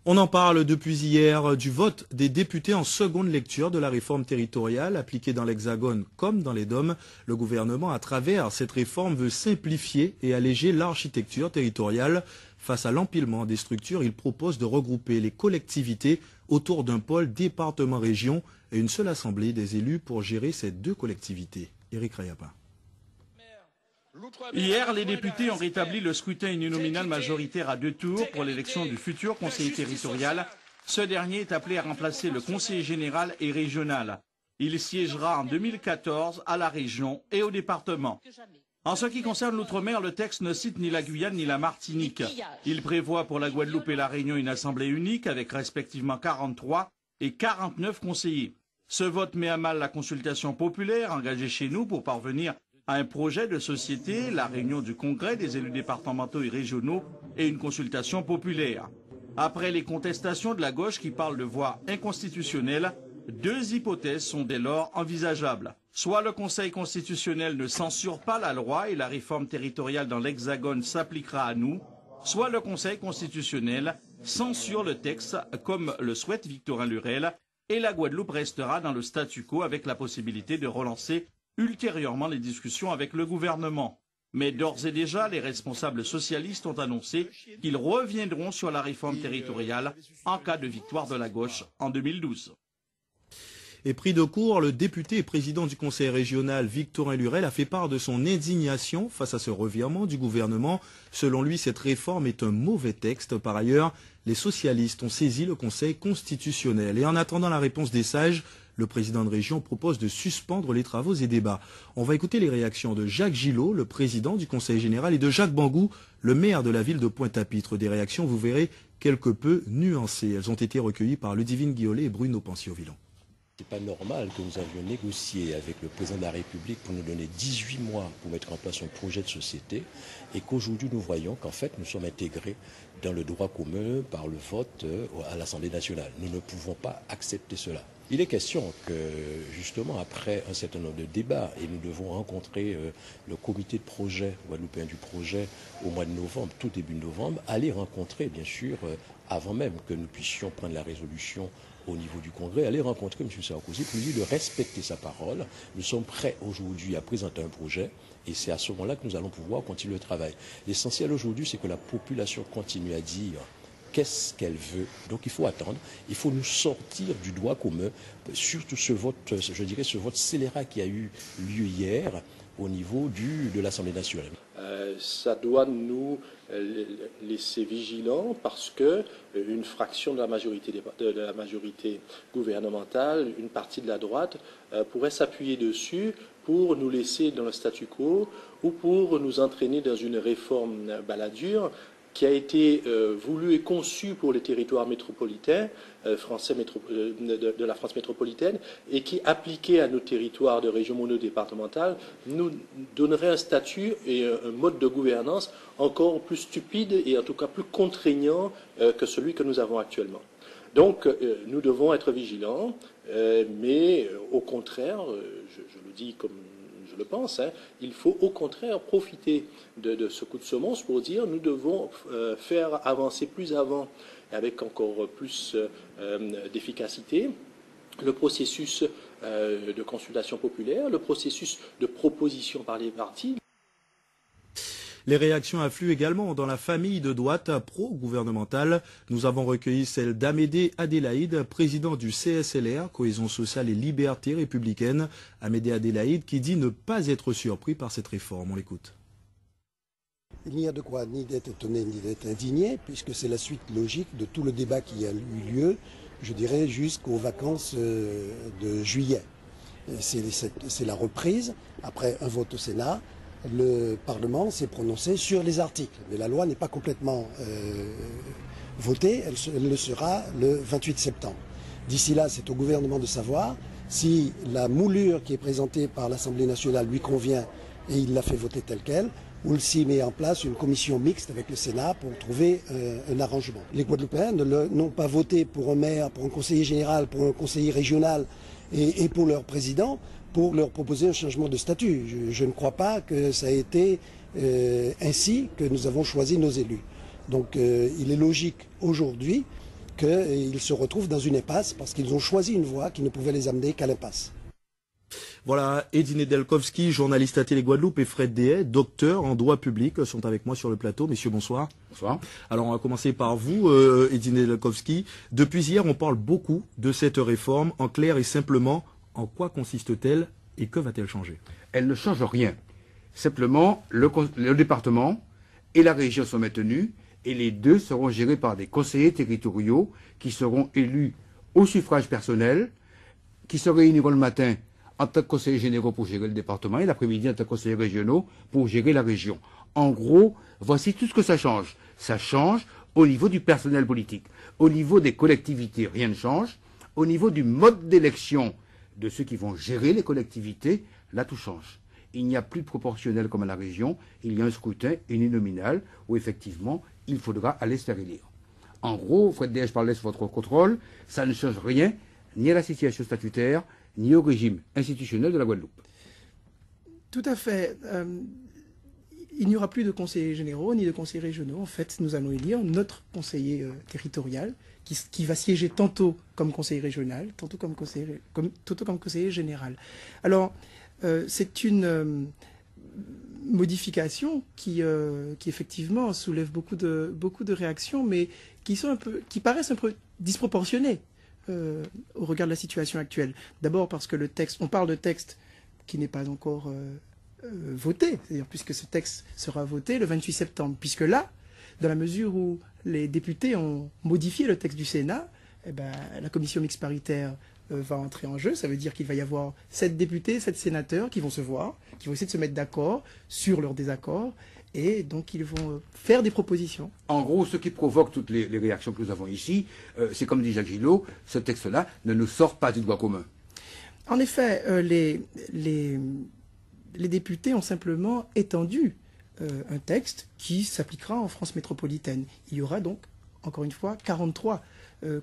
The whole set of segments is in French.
On en parle depuis hier du vote des députés en seconde lecture de la réforme territoriale appliquée dans l'Hexagone comme dans les DOM. Le gouvernement, à travers cette réforme, veut simplifier et alléger l'architecture territoriale. Face à l'empilement des structures, il propose de regrouper les collectivités autour d'un pôle département-région et une seule assemblée des élus pour gérer ces deux collectivités. Éric Rayapa. Hier, les députés ont rétabli le scrutin uninominal majoritaire à 2 tours pour l'élection du futur conseiller territorial. Ce dernier est appelé à remplacer le conseiller général et régional. Il siégera en 2014 à la région et au département. En ce qui concerne l'outre-mer, le texte ne cite ni la Guyane ni la Martinique. Il prévoit pour la Guadeloupe et la Réunion une assemblée unique avec respectivement 43 et 49 conseillers. Ce vote met à mal la consultation populaire engagée chez nous pour parvenir à un projet de société, la réunion du congrès des élus départementaux et régionaux et une consultation populaire. Après les contestations de la gauche qui parlent de voie inconstitutionnelle, 2 hypothèses sont dès lors envisageables. Soit le Conseil constitutionnel ne censure pas la loi et la réforme territoriale dans l'Hexagone s'appliquera à nous, soit le Conseil constitutionnel censure le texte comme le souhaite Victorin Lurel et la Guadeloupe restera dans le statu quo avec la possibilité de relancer ultérieurement les discussions avec le gouvernement. Mais d'ores et déjà, les responsables socialistes ont annoncé qu'ils reviendront sur la réforme territoriale en cas de victoire de la gauche en 2012. Et pris de court, le député et président du conseil régional Victorin Lurel a fait part de son indignation face à ce revirement du gouvernement. Selon lui, cette réforme est un mauvais texte. Par ailleurs, les socialistes ont saisi le conseil constitutionnel. Et en attendant la réponse des sages, le président de région propose de suspendre les travaux et débats. On va écouter les réactions de Jacques Gillot, le président du conseil général, et de Jacques Bangou, le maire de la ville de Pointe-à-Pitre. Des réactions, vous verrez, quelque peu nuancées. Elles ont été recueillies par Ludivine Guiollet et Bruno Pensio-Villon. Ce n'est pas normal que nous avions négocié avec le président de la République pour nous donner 18 mois pour mettre en place un projet de société et qu'aujourd'hui nous voyons qu'en fait nous sommes intégrés dans le droit commun par le vote à l'Assemblée nationale. Nous ne pouvons pas accepter cela. Il est question que, justement, après un certain nombre de débats, et nous devons rencontrer le comité de projet guadeloupéen du projet au mois de novembre, tout début novembre, aller rencontrer, bien sûr, avant même que nous puissions prendre la résolution au niveau du Congrès, aller rencontrer M. Sarkozy pour lui dire de respecter sa parole. Nous sommes prêts aujourd'hui à présenter un projet et c'est à ce moment-là que nous allons pouvoir continuer le travail. L'essentiel aujourd'hui, c'est que la population continue à dire qu'est-ce qu'elle veut. Donc il faut attendre, il faut nous sortir du droit commun, surtout ce vote, je dirais ce vote scélérat qui a eu lieu hier au niveau de l'Assemblée nationale. Ça doit nous laisser vigilants parce que une fraction de la majorité gouvernementale, une partie de la droite, pourrait s'appuyer dessus pour nous laisser dans le statu quo ou pour nous entraîner dans une réforme baladure qui a été voulu et conçu pour les territoires métropolitains français de la France métropolitaine et qui, appliqué à nos territoires de région monodépartementale, nous donnerait un statut et un mode de gouvernance encore plus stupide et en tout cas plus contraignant que celui que nous avons actuellement. Donc nous devons être vigilants, mais au contraire, je le dis comme je le pense, il faut au contraire profiter de ce coup de semonce pour dire nous devons faire avancer plus avant avec encore plus d'efficacité le processus de consultation populaire, le processus de proposition par les partis. Les réactions affluent également dans la famille de droite pro-gouvernementale. Nous avons recueilli celle d'Amédée Adélaïde, président du CSLR, Cohésion sociale et liberté républicaine. Amédée Adélaïde qui dit ne pas être surpris par cette réforme. On l'écoute. Il n'y a de quoi ni d'être étonné ni d'être indigné, puisque c'est la suite logique de tout le débat qui a eu lieu, je dirais, jusqu'aux vacances de juillet. C'est la reprise, après un vote au Sénat. Le Parlement s'est prononcé sur les articles, mais la loi n'est pas complètement votée, elle le sera le 28 septembre. D'ici là, c'est au gouvernement de savoir si la moulure qui est présentée par l'Assemblée nationale lui convient et il la fait voter telle qu'elle, ou s'il met en place une commission mixte avec le Sénat pour trouver un arrangement. Les Guadeloupéens n'ont pas voté pour un maire, pour un conseiller général, pour un conseiller régional et pour leur président, pour leur proposer un changement de statut. Je ne crois pas que ça a été ainsi que nous avons choisi nos élus. Donc il est logique aujourd'hui qu'ils se retrouvent dans une impasse parce qu'ils ont choisi une voie qui ne pouvait les amener qu'à l'impasse. Voilà, Eddy Nedeljkowski, journaliste à Télé Guadeloupe, et Fred Dehaye, docteur en droit public, sont avec moi sur le plateau. Messieurs, bonsoir. Bonsoir. Alors, on va commencer par vous, Eddy Nedeljkowski. Depuis hier, on parle beaucoup de cette réforme. En clair et simplement, en quoi consiste-t-elle et que va-t-elle changer? Elle ne change rien. Simplement, le département et la région sont maintenus et les deux seront gérés par des conseillers territoriaux qui seront élus au suffrage personnel, qui se réuniront le matin en tant que conseillers généraux pour gérer le département et l'après-midi en tant que conseillers régionaux pour gérer la région. En gros, voici tout ce que ça change. Ça change au niveau du personnel politique. Au niveau des collectivités, rien ne change. Au niveau du mode d'élection de ceux qui vont gérer les collectivités, là tout change. Il n'y a plus de proportionnel comme à la région, il y a un scrutin uninominal où effectivement il faudra aller se faire élire. En gros, Fred Dehaye, je parlais sur votre contrôle, ça ne change rien ni à la situation statutaire, ni au régime institutionnel de la Guadeloupe. Tout à fait. Il n'y aura plus de conseillers généraux ni de conseillers régionaux. En fait, nous allons élire notre conseiller territorial qui va siéger tantôt comme conseiller régional, tantôt comme conseiller général. Alors, c'est une modification qui effectivement soulève beaucoup de réactions, mais qui paraissent un peu disproportionnées au regard de la situation actuelle. D'abord parce que le texte, on parle de texte qui n'est pas encore voté, c'est-à-dire puisque ce texte sera voté le 28 septembre, puisque là, dans la mesure où les députés ont modifié le texte du Sénat, eh ben, la commission mixte paritaire va entrer en jeu. Ça veut dire qu'il va y avoir 7 députés, 7 sénateurs qui vont se voir, qui vont essayer de se mettre d'accord sur leur désaccord, et donc ils vont faire des propositions. En gros, ce qui provoque toutes les réactions que nous avons ici, c'est comme dit Jacques Gillot, ce texte-là ne nous sort pas du droit commun. En effet, les députés ont simplement étendu un texte qui s'appliquera en France métropolitaine. Il y aura donc, encore une fois, 43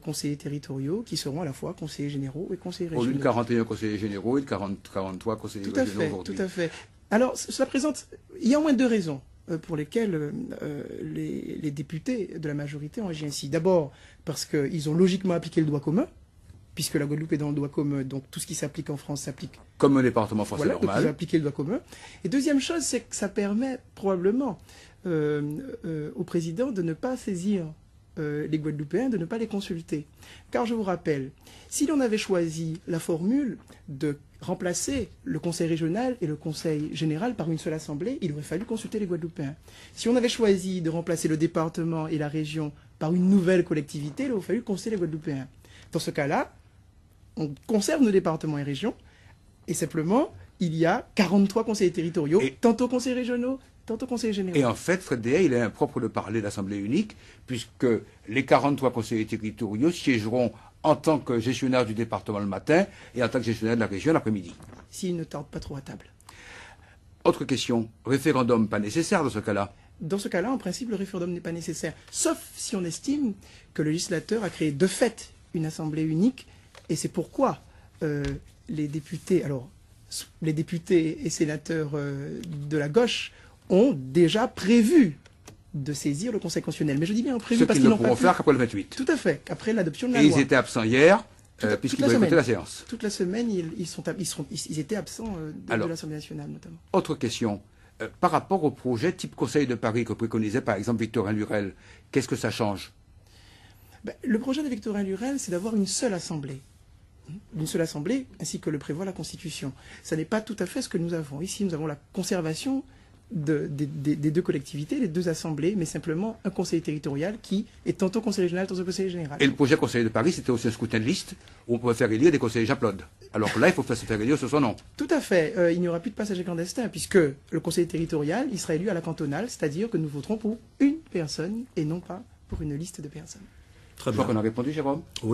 conseillers territoriaux qui seront à la fois conseillers généraux et conseillers régionaux. Au lieu de 41 conseillers généraux et de 43 conseillers régionaux aujourd'hui. Tout à fait. Alors, cela présente... Il y a au moins 2 raisons pour lesquelles les députés de la majorité ont agi ainsi. D'abord, parce qu'ils ont logiquement appliqué le droit commun, puisque la Guadeloupe est dans le droit commun, donc tout ce qui s'applique en France s'applique. Comme un département français normal. Donc ils ont appliqué le droit commun. Et deuxième chose, c'est que ça permet probablement au président de ne pas saisir les Guadeloupéens, de ne pas les consulter. Car je vous rappelle, si l'on avait choisi la formule de remplacer le conseil régional et le conseil général par une seule assemblée, il aurait fallu consulter les Guadeloupéens. Si on avait choisi de remplacer le département et la région par une nouvelle collectivité, il aurait fallu consulter les Guadeloupéens. Dans ce cas-là, on conserve nos départements et régions, et simplement, il y a 43 conseillers territoriaux, tantôt conseillers régionaux, tantôt conseillers généraux. Et en fait, Fred Dehaye, il est impropre de parler d'assemblée unique, puisque les 43 conseillers territoriaux siégeront en tant que gestionnaire du département le matin et en tant que gestionnaire de la région l'après-midi. S'ils ne tardent pas trop à table. Autre question, référendum pas nécessaire dans ce cas-là? Dans ce cas-là, en principe, le référendum n'est pas nécessaire, sauf si on estime que le législateur a créé de fait une assemblée unique, et c'est pourquoi les députés et sénateurs de la gauche ont déjà prévu de saisir le Conseil constitutionnel. Mais je dis bien prévu parce qu'ils ne pourront faire qu'après le 28. Tout à fait, qu'après l'adoption de la loi. Et ils étaient absents hier, puisqu'ils vont écouter la séance. Toute la semaine, ils étaient absents de l'Assemblée nationale, notamment. Autre question. Par rapport au projet type Conseil de Paris que préconisait par exemple Victorin Lurel, qu'est-ce que ça change? Le projet de Victorin Lurel, c'est d'avoir une seule assemblée. Une seule assemblée, ainsi que le prévoit la Constitution. Ça n'est pas tout à fait ce que nous avons. Ici, nous avons la conservation des 2 collectivités, des 2 assemblées, mais simplement un conseil territorial qui est tantôt conseil régional, tantôt conseil général. Et le projet Conseil de Paris, c'était aussi un scrutin de liste où on pouvait faire élire des conseillers Japlod. Alors que là, il faut se faire élire sur son nom. Tout à fait. Il n'y aura plus de passagers clandestins, puisque le conseil territorial, il sera élu à la cantonale, c'est-à-dire que nous voterons pour une personne et non pas pour une liste de personnes. Très bien. Je crois qu'on a répondu, Jérôme. Oui.